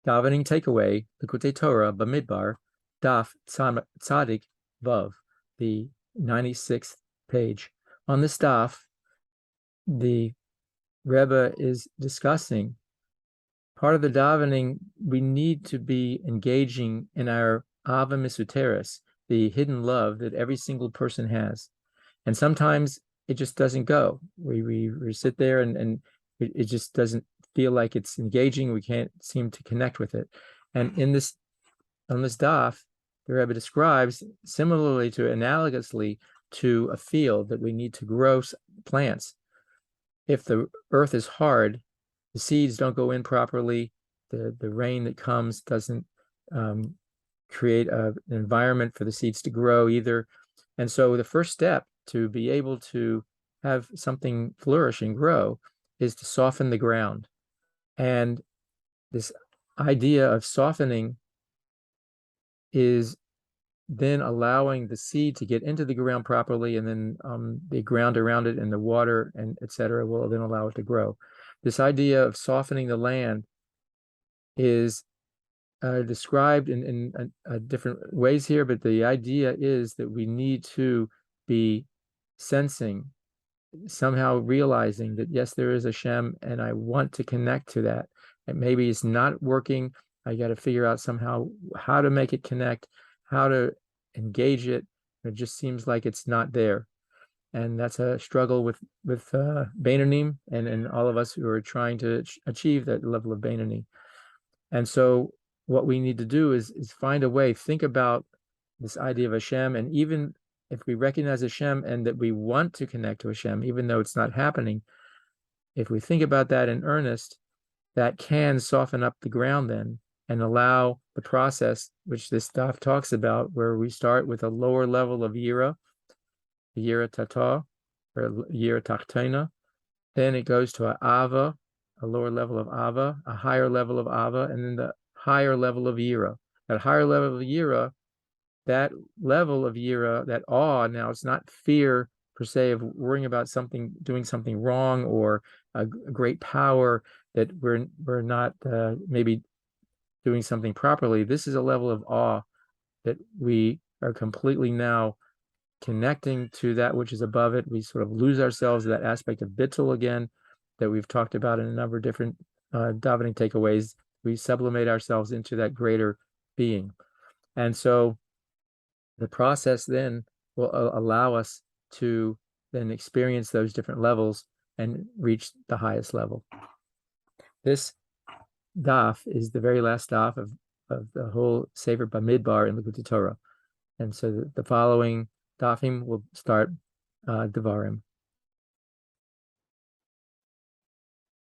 Davening takeaway, Likkutei Torah, Bamidbar, Daf Tzadik Vav, the 96th page. On this daf, the Rebbe is discussing part of the davening. We need to be engaging in our Ava Misuteres, the hidden love that every single person has. And sometimes it just doesn't go. We sit there and it just doesn't feel like it's engaging. We can't seem to connect with it. And on this daf, the Rebbe describes similarly to analogously to a field that we need to grow plants. If the earth is hard, the seeds don't go in properly. The rain that comes doesn't create an environment for the seeds to grow either. And so the first step to be able to have something flourish and grow is to soften the ground. And this idea of softening is then allowing the seed to get into the ground properly, and then the ground around it and the water and etc. will then allow it to grow. This idea of softening the land is described in different ways here, but the idea is that we need to be sensing, somehow realizing that yes, there is a Shem, and I want to connect to that. And maybe it's not working. I got to figure out somehow how to make it connect, how to engage it. It just seems like it's not there. And that's a struggle with Beinanim and all of us who are trying to achieve that level of Beinani. And so what we need to do is find a way, think about this idea of Hashem, and even if we recognize Hashem and that we want to connect to Hashem, even though it's not happening, if we think about that in earnest, that can soften up the ground then and allow the process, which this stuff talks about, where we start with a lower level of Yira Tata, or Yira Tachtena. Then it goes to a Ava, a lower level of Ava, a higher level of Ava, and then the higher level of Yira. That higher level of Yira, that level of Yira, that awe, now it's not fear per se of worrying about something, doing something wrong, or a great power that we're not maybe doing something properly. This is a level of awe that we are completely now connecting to that which is above it. We sort of lose ourselves in that aspect of bittul again that we've talked about in a number of different davening takeaways. We sublimate ourselves into that greater being. And so the process then will allow us to then experience those different levels and reach the highest level. This daf is the very last daf of the whole Sefer Bamidbar in Likkutei Torah. And so the following dafim will start Devarim.